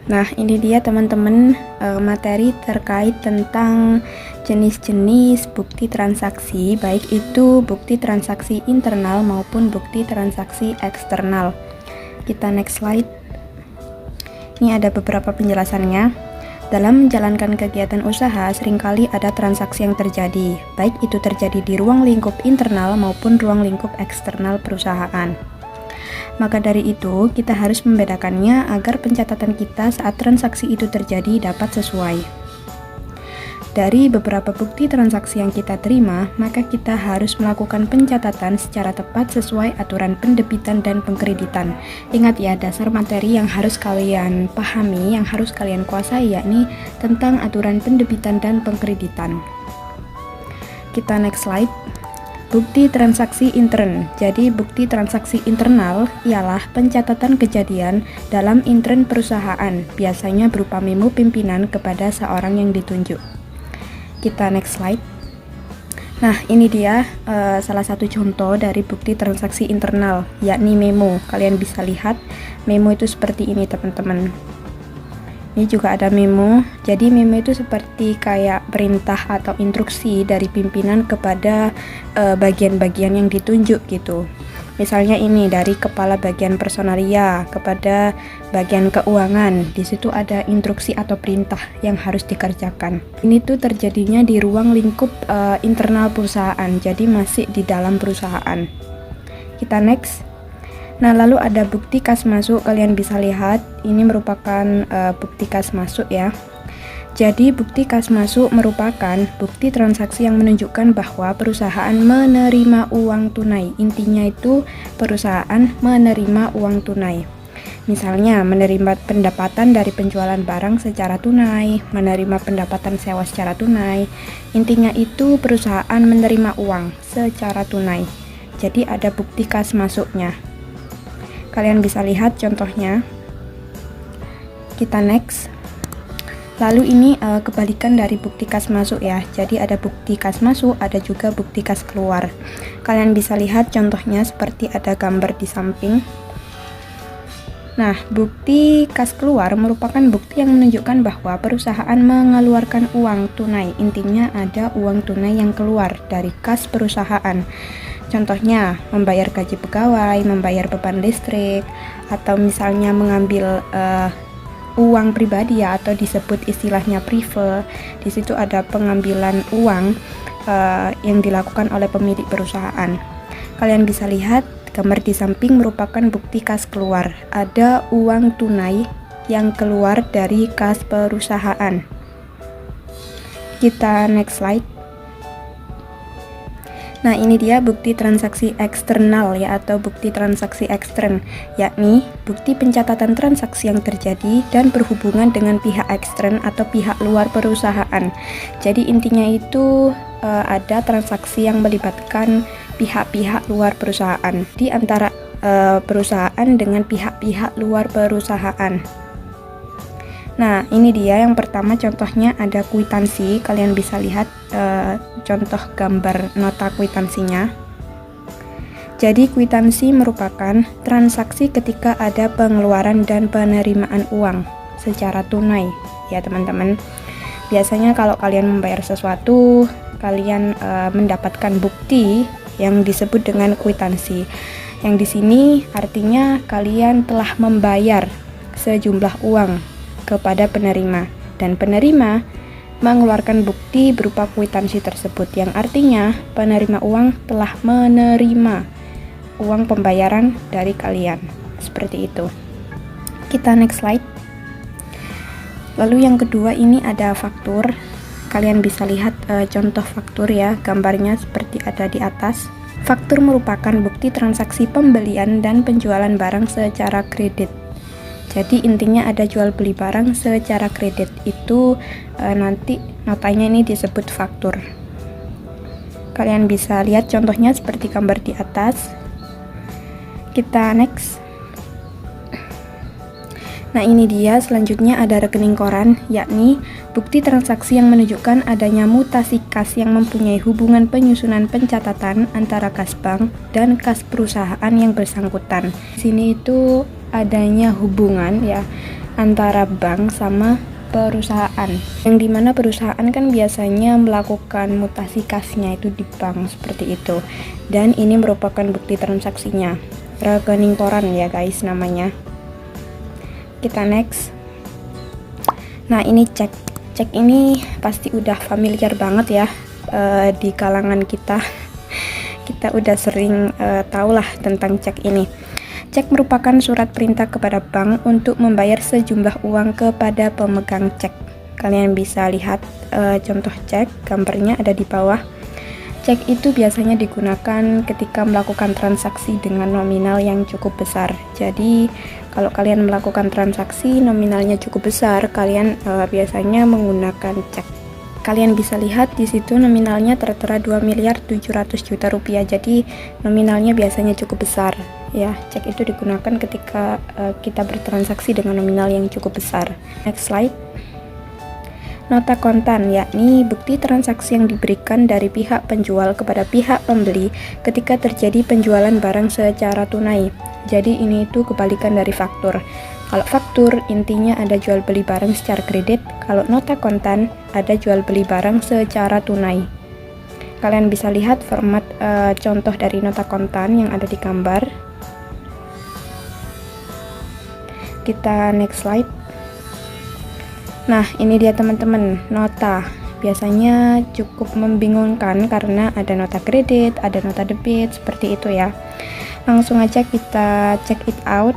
Nah, ini dia teman-teman materi terkait tentang jenis-jenis bukti transaksi, baik itu bukti transaksi internal maupun bukti transaksi eksternal. Kita next slide. Ini ada beberapa penjelasannya. Dalam menjalankan kegiatan usaha, seringkali ada transaksi yang terjadi, baik itu terjadi di ruang lingkup internal maupun ruang lingkup eksternal perusahaan. Maka dari itu, kita harus membedakannya agar pencatatan kita saat transaksi itu terjadi dapat sesuai. Dari beberapa bukti transaksi yang kita terima, maka kita harus melakukan pencatatan secara tepat sesuai aturan pendebitan dan pengkreditan. Ingat ya, dasar materi yang harus kalian pahami, yang harus kalian kuasai, yakni tentang aturan pendebitan dan pengkreditan. Kita next slide. Bukti transaksi intern. Jadi, bukti transaksi internal ialah pencatatan kejadian dalam intern perusahaan, biasanya berupa memo pimpinan kepada seorang yang ditunjuk. Kita next slide. Nah, ini dia salah satu contoh dari bukti transaksi internal, yakni memo. Kalian bisa lihat, memo itu seperti ini, teman-teman. Ini juga ada memo. Jadi memo itu seperti kayak perintah atau instruksi dari pimpinan kepada bagian-bagian yang ditunjuk gitu. Misalnya ini dari kepala bagian personalia kepada bagian keuangan. Di situ ada instruksi atau perintah yang harus dikerjakan. Ini tuh terjadinya di ruang lingkup internal perusahaan. Jadi masih di dalam perusahaan. Kita next. Nah, lalu ada bukti kas masuk. Kalian bisa lihat, ini merupakan bukti kas masuk ya. Jadi, bukti kas masuk merupakan bukti transaksi yang menunjukkan bahwa perusahaan menerima uang tunai. Intinya itu perusahaan menerima uang tunai. Misalnya, menerima pendapatan dari penjualan barang secara tunai, menerima pendapatan sewa secara tunai. Intinya itu perusahaan menerima uang secara tunai. Jadi, ada bukti kas masuknya. Kalian bisa lihat contohnya. Kita next. Lalu ini kebalikan dari bukti kas masuk ya. Jadi ada bukti kas masuk, ada juga bukti kas keluar. Kalian bisa lihat contohnya seperti ada gambar di samping. Nah, bukti kas keluar merupakan bukti yang menunjukkan bahwa perusahaan mengeluarkan uang tunai. Intinya ada uang tunai yang keluar dari kas perusahaan. Contohnya, membayar gaji pegawai, membayar beban listrik, atau misalnya mengambil uang pribadi ya, atau disebut istilahnya prive. Di situ ada pengambilan uang yang dilakukan oleh pemilik perusahaan. Kalian bisa lihat, gambar di samping merupakan bukti kas keluar. Ada uang tunai yang keluar dari kas perusahaan. Kita next slide. Nah, ini dia bukti transaksi eksternal ya, atau bukti transaksi ekstern, yakni bukti pencatatan transaksi yang terjadi dan berhubungan dengan pihak ekstern atau pihak luar perusahaan. Jadi intinya itu ada transaksi yang melibatkan pihak-pihak luar perusahaan, di antara perusahaan dengan pihak-pihak luar perusahaan. Nah, ini dia yang pertama, contohnya ada kwitansi. Kalian bisa lihat contoh gambar nota kwitansinya. Jadi kwitansi merupakan transaksi ketika ada pengeluaran dan penerimaan uang secara tunai ya teman-teman. Biasanya kalau kalian membayar sesuatu, kalian mendapatkan bukti yang disebut dengan kwitansi. Yang di sini artinya kalian telah membayar sejumlah uang kepada penerima, dan penerima mengeluarkan bukti berupa kwitansi tersebut, yang artinya penerima uang telah menerima uang pembayaran dari kalian. Seperti itu. Kita next slide. Lalu yang kedua ini ada faktur. Kalian bisa lihat contoh faktur ya, gambarnya seperti ada di atas. Faktur merupakan bukti transaksi pembelian dan penjualan barang secara kredit. Jadi intinya ada jual beli barang secara kredit, itu nanti notanya ini disebut faktur. Kalian bisa lihat contohnya seperti gambar di atas. Kita next. Nah, ini dia selanjutnya ada rekening koran, yakni bukti transaksi yang menunjukkan adanya mutasi kas yang mempunyai hubungan penyusunan pencatatan antara kas bank dan kas perusahaan yang bersangkutan. Di sini itu adanya hubungan ya, antara bank sama perusahaan, yang dimana perusahaan kan biasanya melakukan mutasi kasnya itu di bank seperti itu, dan ini merupakan bukti transaksinya, rekening koran ya guys namanya. Kita next. Nah ini cek ini pasti udah familiar banget ya di kalangan kita udah sering tahu lah tentang cek ini. Cek merupakan surat perintah kepada bank untuk membayar sejumlah uang kepada pemegang cek. Kalian bisa lihat contoh cek, gambarnya ada di bawah. Cek itu biasanya digunakan ketika melakukan transaksi dengan nominal yang cukup besar. Jadi kalau kalian melakukan transaksi nominalnya cukup besar, kalian biasanya menggunakan cek. Kalian bisa lihat di situ nominalnya tertera 2.700.000.000 rupiah. Jadi nominalnya biasanya cukup besar. Ya, cek itu digunakan ketika kita bertransaksi dengan nominal yang cukup besar. Next slide. Nota kontan, yakni bukti transaksi yang diberikan dari pihak penjual kepada pihak pembeli ketika terjadi penjualan barang secara tunai. Jadi ini itu kebalikan dari faktur. Kalau faktur intinya ada jual beli barang secara kredit, kalau nota kontan ada jual beli barang secara tunai. Kalian bisa lihat format contoh dari nota kontan yang ada di gambar. Kita next slide. Nah ini dia teman-teman, nota biasanya cukup membingungkan karena ada nota kredit, ada nota debit, seperti itu ya. Langsung aja kita check it out.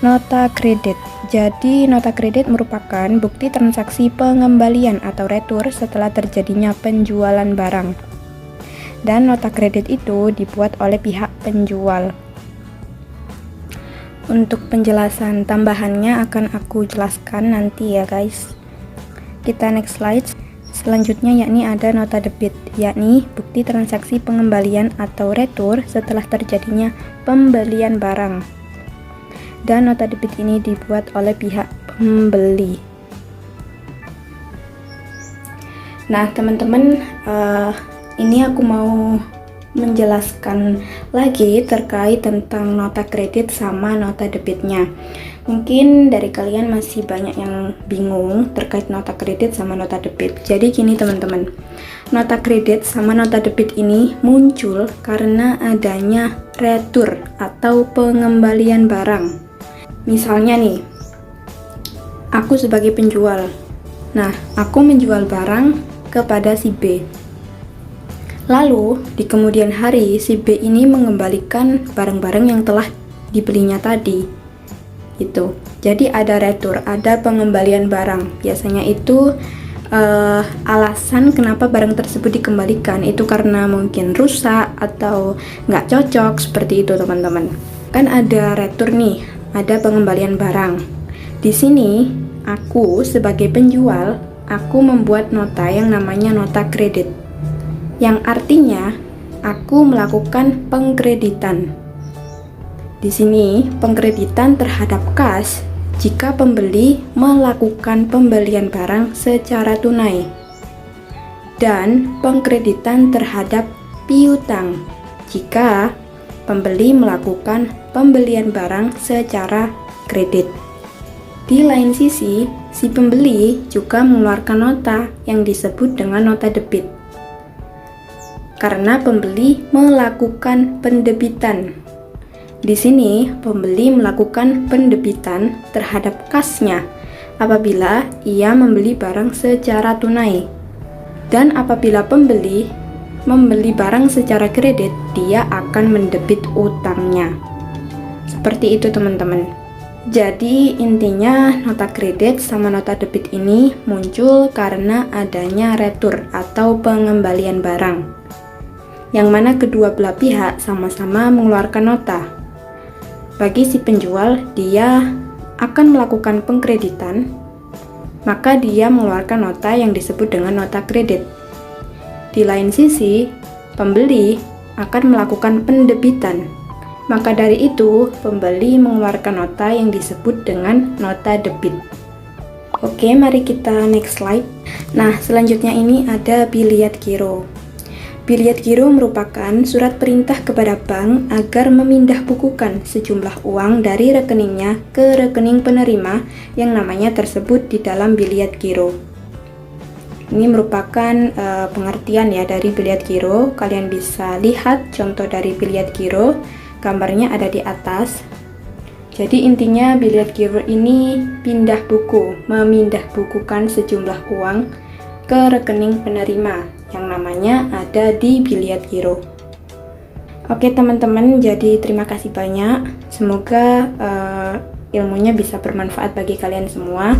Nota kredit. Jadi nota kredit merupakan bukti transaksi pengembalian atau retur setelah terjadinya penjualan barang, dan nota kredit itu dibuat oleh pihak penjual. Untuk penjelasan tambahannya akan aku jelaskan nanti ya guys. Kita next slide. Selanjutnya yakni ada nota debit, yakni bukti transaksi pengembalian atau retur setelah terjadinya pembelian barang, dan nota debit ini dibuat oleh pihak pembeli. Nah teman-teman, ini aku mau menjelaskan lagi terkait tentang nota kredit sama nota debitnya. Mungkin dari kalian masih banyak yang bingung terkait nota kredit sama nota debit. Jadi gini teman-teman, nota kredit sama nota debit ini muncul karena adanya retur atau pengembalian barang. Misalnya nih, aku sebagai penjual, nah aku menjual barang kepada si B. Lalu, di kemudian hari, si B ini mengembalikan barang-barang yang telah dibelinya tadi. Itu. Jadi ada retur, ada pengembalian barang. Biasanya itu alasan kenapa barang tersebut dikembalikan itu karena mungkin rusak atau nggak cocok, seperti itu teman-teman. Kan ada retur nih, ada pengembalian barang. Di sini, aku sebagai penjual, aku membuat nota yang namanya nota kredit, yang artinya aku melakukan pengkreditan. Di sini pengkreditan terhadap kas jika pembeli melakukan pembelian barang secara tunai, dan pengkreditan terhadap piutang jika pembeli melakukan pembelian barang secara kredit. Di lain sisi, si pembeli juga mengeluarkan nota yang disebut dengan nota debit, karena pembeli melakukan pendebitan. Di sini, pembeli melakukan pendebitan terhadap kasnya apabila ia membeli barang secara tunai. Dan apabila pembeli membeli barang secara kredit, dia akan mendebit utangnya. Seperti itu teman-teman. Jadi intinya nota kredit sama nota debit ini muncul karena adanya retur atau pengembalian barang, yang mana kedua belah pihak sama-sama mengeluarkan nota. Bagi si penjual, dia akan melakukan pengkreditan, maka dia mengeluarkan nota yang disebut dengan nota kredit. Di lain sisi, pembeli akan melakukan pendebitan, maka dari itu pembeli mengeluarkan nota yang disebut dengan nota debit. Oke, mari kita next slide. Nah, selanjutnya ini ada biliet giro. Biliat giro merupakan surat perintah kepada bank agar memindah bukukan sejumlah uang dari rekeningnya ke rekening penerima yang namanya tersebut di dalam biliat giro. Ini merupakan pengertian ya dari biliat giro. Kalian bisa lihat contoh dari biliat giro, gambarnya ada di atas. Jadi intinya biliat giro ini pindah buku, memindah bukukan sejumlah uang ke rekening penerima yang namanya ada di biliat giro. Oke teman-teman, jadi terima kasih banyak. Semoga ilmunya bisa bermanfaat bagi kalian semua.